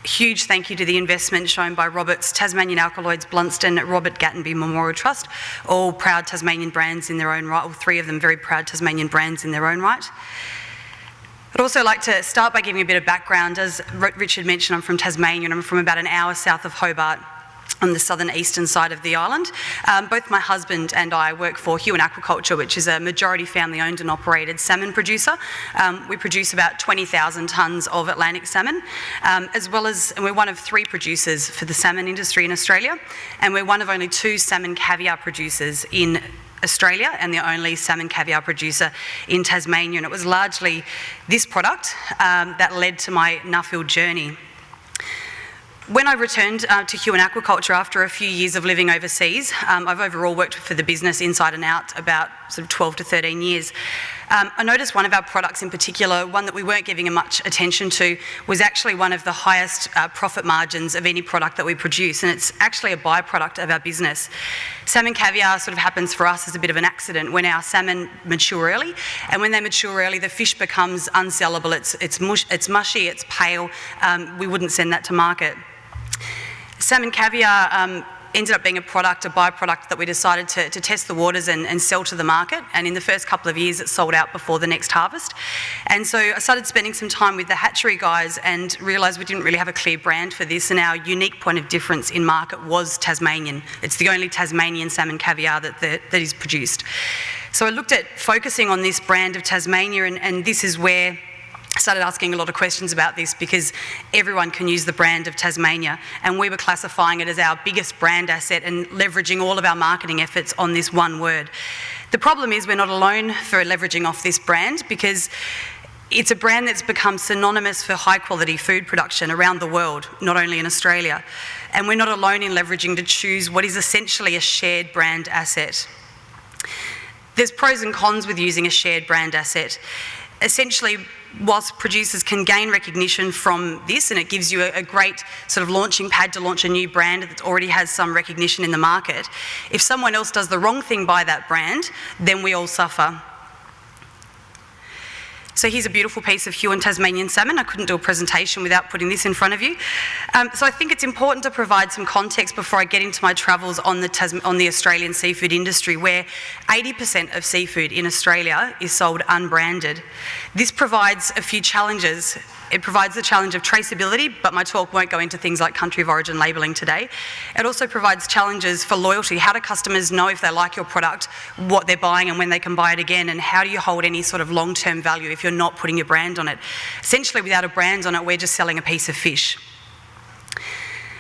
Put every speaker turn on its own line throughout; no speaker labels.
Huge thank you to the investment shown by Robert's Tasmanian Alkaloids, Blundstone, Robert Gatenby Memorial Trust, all proud Tasmanian brands in their own right, all three of them very proud Tasmanian brands in their own right. I'd also like to start by giving a bit of background. As Richard mentioned, I'm from Tasmania and I'm from about an hour south of Hobart on the southern eastern side of the island. Both my husband and I work for Huon Aquaculture, which is a majority family owned and operated salmon producer. We produce about 20,000 tonnes of Atlantic salmon, and we're one of 3 producers for the salmon industry in Australia, and we're one of only 2 salmon caviar producers in Australia and the only salmon caviar producer in Tasmania. And it was largely this product that led to my Nuffield journey. When I returned to Huon Aquaculture after a few years of living overseas, I've overall worked for the business inside and out about sort of 12 to 13 years. I noticed one of our products in particular, one that we weren't giving much attention to, was actually one of the highest profit margins of any product that we produce, and it's actually a byproduct of our business. Salmon caviar sort of happens for us as a bit of an accident when our salmon mature early, and when they mature early, the fish becomes unsellable. It's mushy, it's pale. We wouldn't send that to market. Salmon caviar ended up being a byproduct that we decided to test the waters and sell to the market, and in the first couple of years it sold out before the next harvest. And so I started spending some time with the hatchery guys and realised we didn't really have a clear brand for this, and our unique point of difference in market was Tasmanian. It's the only Tasmanian salmon caviar that is produced. So I looked at focusing on this brand of Tasmania, and this is where I started asking a lot of questions about this, because everyone can use the brand of Tasmania, and we were classifying it as our biggest brand asset and leveraging all of our marketing efforts on this one word. The problem is we're not alone for leveraging off this brand, because it's a brand that's become synonymous for high quality food production around the world, not only in Australia. And we're not alone in leveraging to choose what is essentially a shared brand asset. There's pros and cons with using a shared brand asset. Essentially, whilst producers can gain recognition from this, and it gives you a great sort of launching pad to launch a new brand that already has some recognition in the market, if someone else does the wrong thing by that brand, then we all suffer. So here's a beautiful piece of Huon Tasmanian salmon. I couldn't do a presentation without putting this in front of you. So I think it's important to provide some context before I get into my travels on the Australian seafood industry, where 80% of seafood in Australia is sold unbranded. This provides a few challenges. It provides the challenge of traceability, but my talk won't go into things like country of origin labelling today. It also provides challenges for loyalty. How do customers know if they like your product, what they're buying and when they can buy it again, and how do you hold any sort of long-term value if you're not putting your brand on it? Essentially, without a brand on it, we're just selling a piece of fish.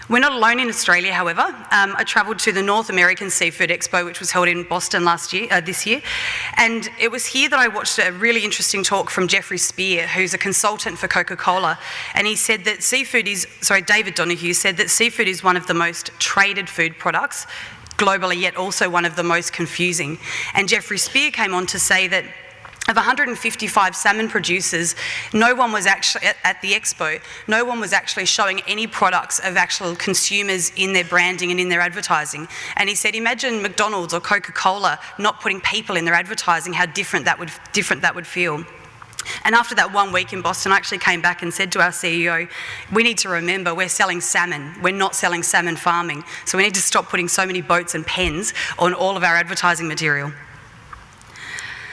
We're not alone in Australia, however. I travelled to the North American Seafood Expo, which was held in Boston this year, and it was here that I watched a really interesting talk from Jeffrey Spear, who's a consultant for Coca-Cola, and he said that David Donahue said that seafood is one of the most traded food products globally, yet also one of the most confusing. And Jeffrey Spear came on to say that of 155 salmon producers, no one was actually, at the expo, no one was actually showing any products of actual consumers in their branding and in their advertising. And he said, imagine McDonald's or Coca-Cola not putting people in their advertising, how different that would feel. And after that 1 week in Boston, I actually came back and said to our CEO, we need to remember we're selling salmon, we're not selling salmon farming. So we need to stop putting so many boats and pens on all of our advertising material.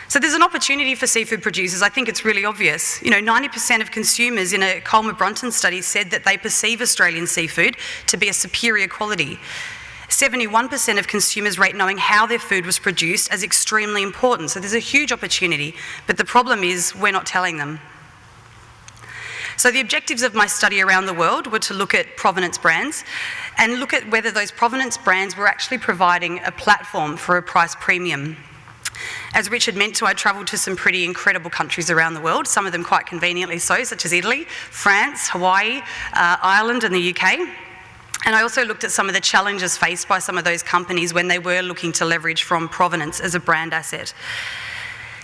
So there's an opportunity for seafood producers. I think it's really obvious. 90% of consumers in a Colmer-Brunton study said that they perceive Australian seafood to be a superior quality. 71% of consumers rate knowing how their food was produced as extremely important. So there's a huge opportunity, but the problem is we're not telling them. So the objectives of my study around the world were to look at provenance brands and look at whether those provenance brands were actually providing a platform for a price premium. As Richard meant to, I travelled to some pretty incredible countries around the world, some of them quite conveniently so, such as Italy, France, Hawaii, Ireland and the UK. And I also looked at some of the challenges faced by some of those companies when they were looking to leverage from provenance as a brand asset.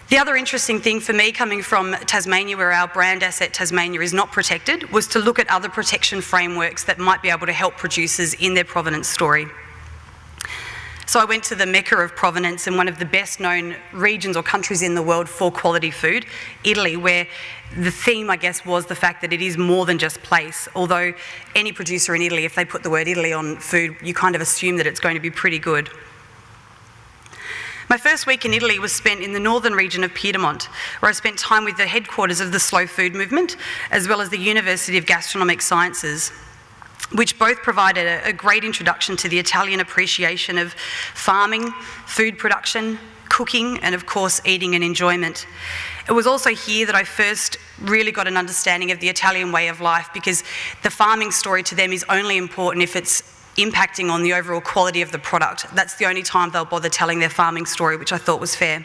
The other interesting thing for me, coming from Tasmania, where our brand asset Tasmania is not protected, was to look at other protection frameworks that might be able to help producers in their provenance story. So I went to the Mecca of Provenance and one of the best known regions or countries in the world for quality food, Italy, where the theme, I guess, was the fact that it is more than just place. Although any producer in Italy, if they put the word Italy on food, you kind of assume that it's going to be pretty good. My first week in Italy was spent in the northern region of Piedmont, where I spent time with the headquarters of the slow food movement, as well as the University of Gastronomic Sciences, which both provided a great introduction to the Italian appreciation of farming, food production, cooking, and of course eating and enjoyment. It was also here that I first really got an understanding of the Italian way of life, because the farming story to them is only important if it's impacting on the overall quality of the product. That's the only time they'll bother telling their farming story, which I thought was fair.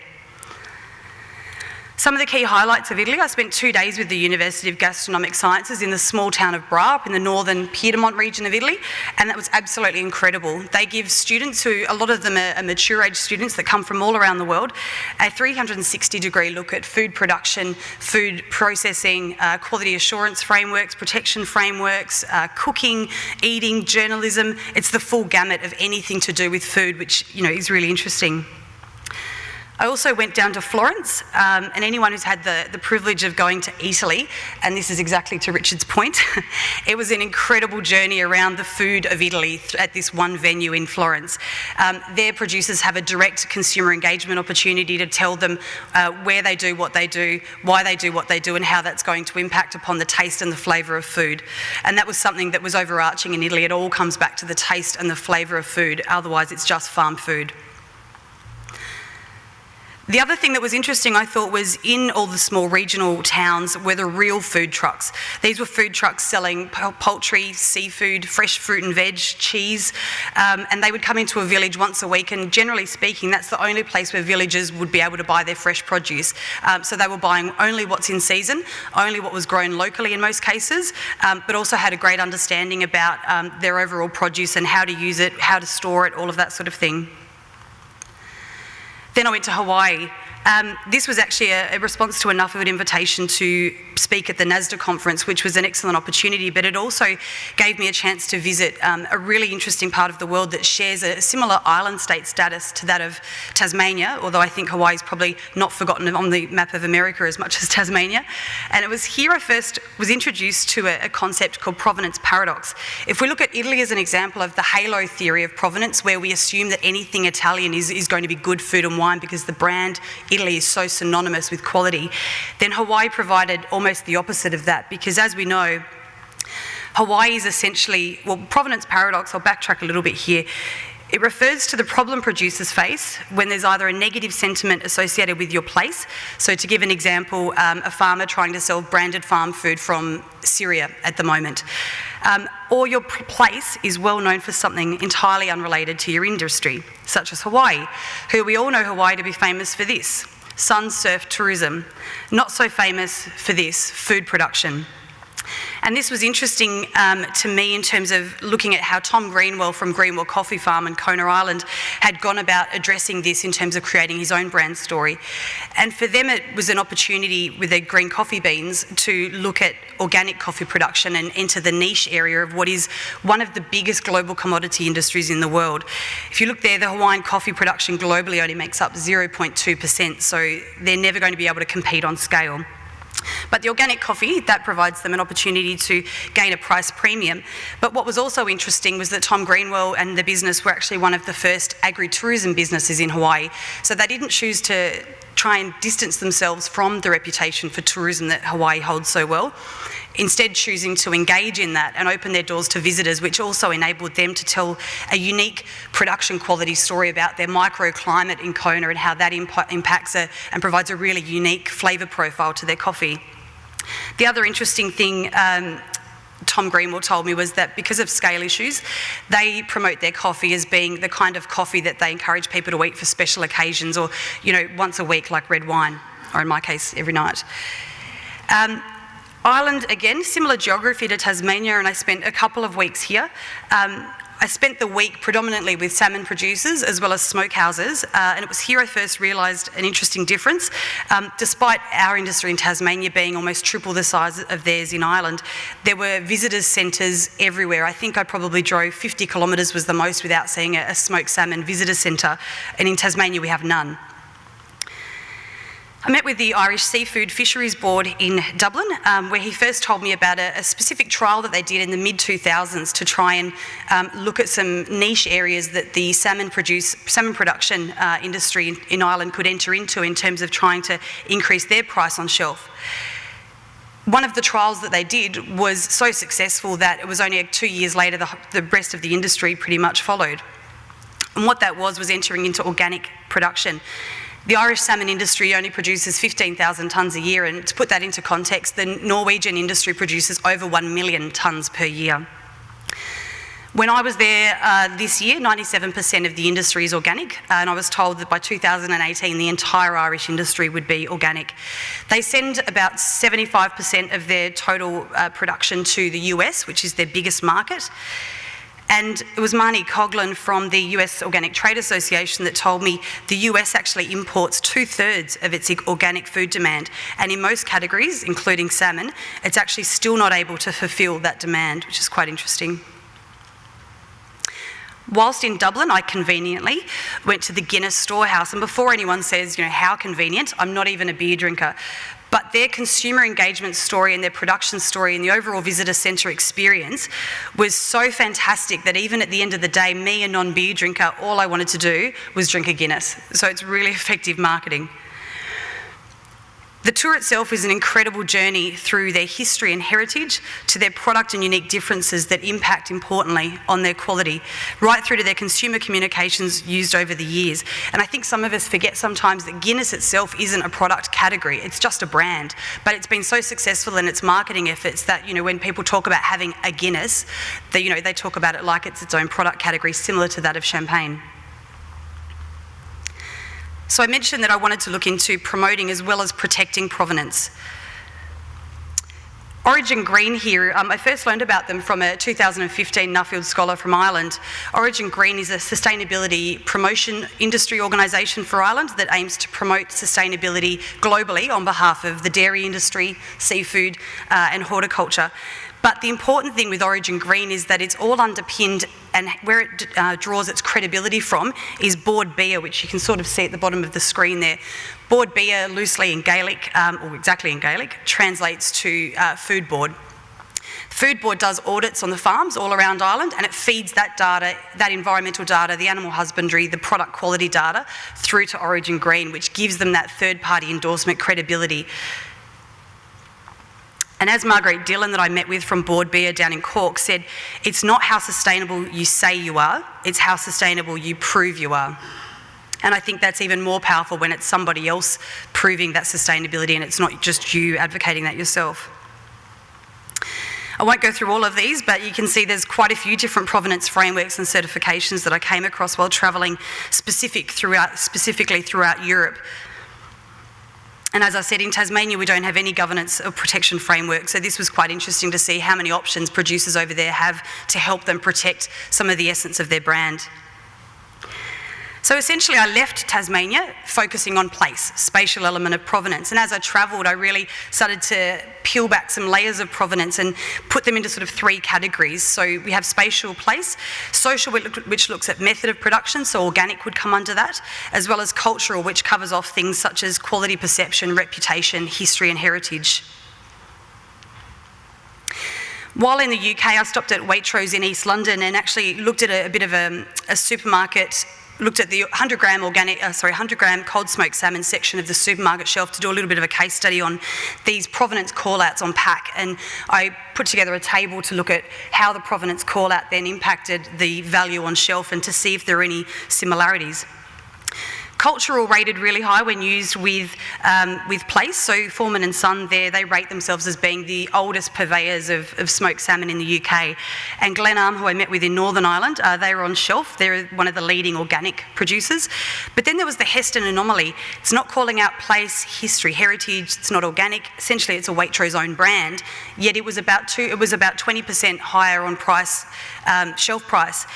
Some of the key highlights of Italy: I spent 2 days with the University of Gastronomic Sciences in the small town of Bra, up in the northern Piedmont region of Italy, and that was absolutely incredible. They give students, who a lot of them are mature age students that come from all around the world, a 360-degree look at food production, food processing, quality assurance frameworks, protection frameworks, cooking, eating, journalism. It's the full gamut of anything to do with food, which is really interesting. I also went down to Florence, and anyone who's had the privilege of going to Italy, and this is exactly to Richard's point, it was an incredible journey around the food of Italy at this one venue in Florence. Their producers have a direct consumer engagement opportunity to tell them where they do, what they do, why they do what they do, and how that's going to impact upon the taste and the flavour of food. And that was something that was overarching in Italy. It all comes back to the taste and the flavour of food, otherwise it's just farm food. The other thing that was interesting, I thought, was in all the small regional towns were the real food trucks. These were food trucks selling poultry, seafood, fresh fruit and veg, cheese, and they would come into a village once a week, and generally speaking, that's the only place where villagers would be able to buy their fresh produce. So they were buying only what's in season, only what was grown locally in most cases, but also had a great understanding about their overall produce and how to use it, how to store it, all of that sort of thing. Then I went to Hawaii. This was actually a response to a Nuffield invitation to speak at the NASDA conference, which was an excellent opportunity, but it also gave me a chance to visit a really interesting part of the world that shares a similar island state status to that of Tasmania, although I think Hawaii is probably not forgotten on the map of America as much as Tasmania. And it was here I first was introduced to a concept called Provenance Paradox. If we look at Italy as an example of the halo theory of provenance, where we assume that anything Italian is going to be good food and wine because the brand Italy is so synonymous with quality, then Hawaii provided almost the opposite of that, because as we know, Hawaii is essentially, well, Provenance Paradox, I'll backtrack a little bit here. It refers to the problem producers face when there's either a negative sentiment associated with your place. So to give an example, a farmer trying to sell branded farm food from Syria at the moment. Or your place is well known for something entirely unrelated to your industry, such as Hawaii, who we all know Hawaii to be famous for this: sun, surf, tourism. Not so famous for this: food production. And this was interesting to me in terms of looking at how Tom Greenwell from Greenwell Coffee Farm in Kona Island had gone about addressing this in terms of creating his own brand story. And for them it was an opportunity with their green coffee beans to look at organic coffee production and enter the niche area of what is one of the biggest global commodity industries in the world. If you look there, the Hawaiian coffee production globally only makes up 0.2%, so they're never going to be able to compete on scale. But the organic coffee, that provides them an opportunity to gain a price premium. But what was also interesting was that Tom Greenwell and the business were actually one of the first agri-tourism businesses in Hawaii. So they didn't choose to try and distance themselves from the reputation for tourism that Hawaii holds so well, instead choosing to engage in that and open their doors to visitors, which also enabled them to tell a unique production quality story about their microclimate in Kona and how that impacts and provides a really unique flavour profile to their coffee. The other interesting thing Tom Greenwell told me was that because of scale issues, they promote their coffee as being the kind of coffee that they encourage people to eat for special occasions, or once a week, like red wine, or in my case, every night. Ireland, again, similar geography to Tasmania, and I spent a couple of weeks here. I spent the week predominantly with salmon producers as well as smokehouses, and it was here I first realised an interesting difference. Despite our industry in Tasmania being almost triple the size of theirs in Ireland, there were visitors centres everywhere. I think I probably drove 50 kilometres was the most without seeing a smoked salmon visitor centre, and in Tasmania we have none. I met with the Irish Seafood Fisheries Board in Dublin, where he first told me about a specific trial that they did in the mid-2000s to try and look at some niche areas that the salmon production industry in Ireland could enter into in terms of trying to increase their price on shelf. One of the trials that they did was so successful that it was only 2 years later the rest of the industry pretty much followed. And what that was entering into organic production. The Irish salmon industry only produces 15,000 tonnes a year, and to put that into context, the Norwegian industry produces over 1 million tonnes per year. When I was there this year, 97% of the industry is organic, and I was told that by 2018 the entire Irish industry would be organic. They send about 75% of their total production to the US, which is their biggest market. And it was Marnie Coughlin from the US Organic Trade Association that told me the US actually imports 2/3 of its organic food demand. And in most categories, including salmon, it's actually still not able to fulfil that demand, which is quite interesting. Whilst in Dublin, I conveniently went to the Guinness storehouse. And before anyone says, how convenient, I'm not even a beer drinker. But their consumer engagement story and their production story and the overall visitor centre experience was so fantastic that even at the end of the day, me, a non-beer drinker, all I wanted to do was drink a Guinness. So it's really effective marketing. The tour itself is an incredible journey through their history and heritage to their product and unique differences that impact importantly on their quality, right through to their consumer communications used over the years. And I think some of us forget sometimes that Guinness itself isn't a product category, it's just a brand. But it's been so successful in its marketing efforts that, when people talk about having a Guinness, they talk about it like it's its own product category, similar to that of champagne. So I mentioned that I wanted to look into promoting as well as protecting provenance. Origin Green here, I first learned about them from a 2015 Nuffield Scholar from Ireland. Origin Green is a sustainability promotion industry organisation for Ireland that aims to promote sustainability globally on behalf of the dairy industry, seafood and horticulture. But the important thing with Origin Green is that it's all underpinned, and where it draws its credibility from is Bord Bia, which you can sort of see at the bottom of the screen there. Bord Bia, loosely in Gaelic, or exactly in Gaelic, translates to Food Board. Food Board does audits on the farms all around Ireland, and it feeds that data, that environmental data, the animal husbandry, the product quality data, through to Origin Green, which gives them that third-party endorsement credibility. And as Margaret Dillon, that I met with from Bord Bia down in Cork, said, it's not how sustainable you say you are, it's how sustainable you prove you are. And I think that's even more powerful when it's somebody else proving that sustainability and it's not just you advocating that yourself. I won't go through all of these, but you can see there's quite a few different provenance frameworks and certifications that I came across while travelling specifically throughout Europe. And as I said, in Tasmania, we don't have any governance or protection framework, so this was quite interesting to see how many options producers over there have to help them protect some of the essence of their brand. So essentially I left Tasmania focusing on place, spatial element of provenance, and as I travelled I really started to peel back some layers of provenance and put them into sort of three categories. So we have spatial place, social which looks at method of production, so organic would come under that, as well as cultural, which covers off things such as quality perception, reputation, history and heritage. While in the UK I stopped at Waitrose in East London and actually looked at a bit of a supermarket, looked at the 100 gram cold smoked salmon section of the supermarket shelf to do a little bit of a case study on these provenance call-outs on pack, and I put together a table to look at how the provenance call-out then impacted the value on shelf and to see if there are any similarities. Cultural rated really high when used with place. So Foreman and Son there, they rate themselves as being the oldest purveyors of smoked salmon in the UK. And Glenarm, who I met with in Northern Ireland, they were on shelf. They're one of the leading organic producers. But then there was the Heston anomaly. It's not calling out place, history, heritage. It's not organic. Essentially, it's a Waitrose own brand. Yet it was about 20% higher on price, shelf price.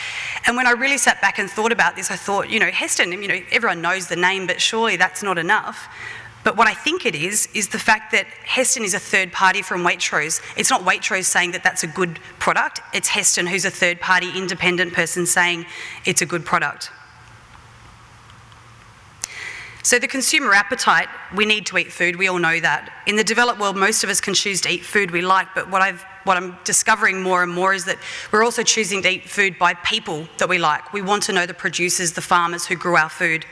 And when I really sat back and thought about this, I thought, Heston, everyone knows the name, but surely that's not enough. But what I think it is the fact that Heston is a third party from Waitrose. It's not Waitrose saying that that's a good product, it's Heston who's a third party independent person saying it's a good product. So the consumer appetite, we need to eat food, we all know that. In the developed world, most of us can choose to eat food we like, but what I'm discovering more and more is that we're also choosing to eat food by people that we like. We want to know the producers, the farmers who grew our food.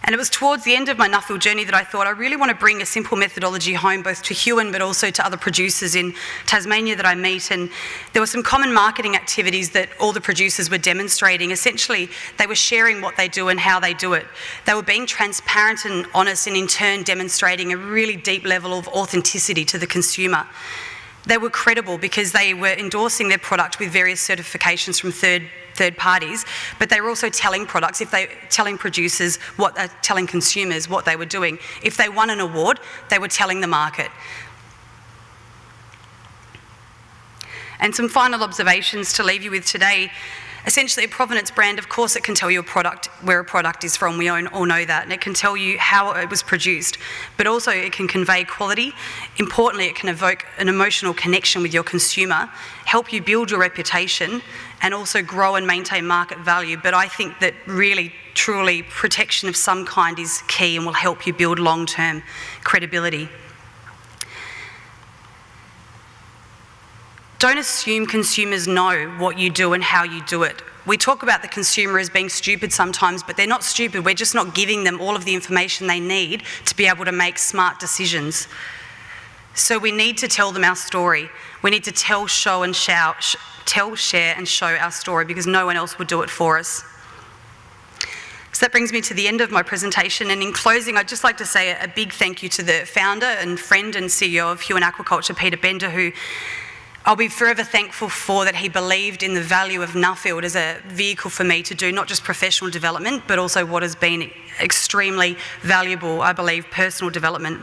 And it was towards the end of my Nuffield journey that I thought I really want to bring a simple methodology home, both to Huon but also to other producers in Tasmania that I meet. And there were some common marketing activities that all the producers were demonstrating. Essentially, they were sharing what they do and how they do it. They were being transparent and honest, and in turn demonstrating a really deep level of authenticity to the consumer. They were credible because they were endorsing their product with various certifications from third parties, but they were also telling producers telling consumers what they were doing. If they won an award, they were telling the market. And some final observations to leave you with today. Essentially, a provenance brand, of course, it can tell you where a product is from. We all know that, and it can tell you how it was produced, but also it can convey quality. Importantly, it can evoke an emotional connection with your consumer, help you build your reputation, and also grow and maintain market value. But I think that really, truly, protection of some kind is key and will help you build long-term credibility. Don't assume consumers know what you do and how you do it. We talk about the consumer as being stupid sometimes, but they're not stupid. We're just not giving them all of the information they need to be able to make smart decisions. So we need to tell them our story. We need to tell, share and show our story, because no one else will do it for us. So that brings me to the end of my presentation, and in closing, I'd just like to say a big thank you to the founder and friend and CEO of Huon Aquaculture, Peter Bender, who I'll be forever thankful for, that he believed in the value of Nuffield as a vehicle for me to do not just professional development, but also what has been extremely valuable, I believe, personal development.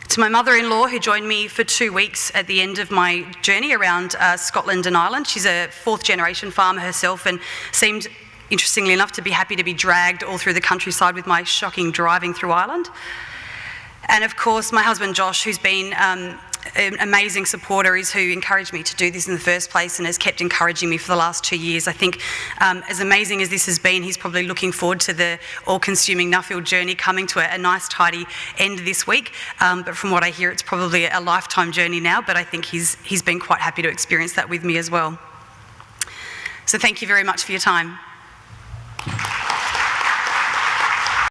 To my mother-in-law, who joined me for 2 weeks at the end of my journey around Scotland and Ireland. She's a fourth-generation farmer herself and seemed, interestingly enough, to be happy to be dragged all through the countryside with my shocking driving through Ireland. And of course, my husband Josh, who's been an amazing supporter, is who encouraged me to do this in the first place and has kept encouraging me for the last 2 years. I think as amazing as this has been, he's probably looking forward to the all-consuming Nuffield journey coming to a nice tidy end this week. But from what I hear, it's probably a lifetime journey now, but I think he's been quite happy to experience that with me as well. So thank you very much for your time.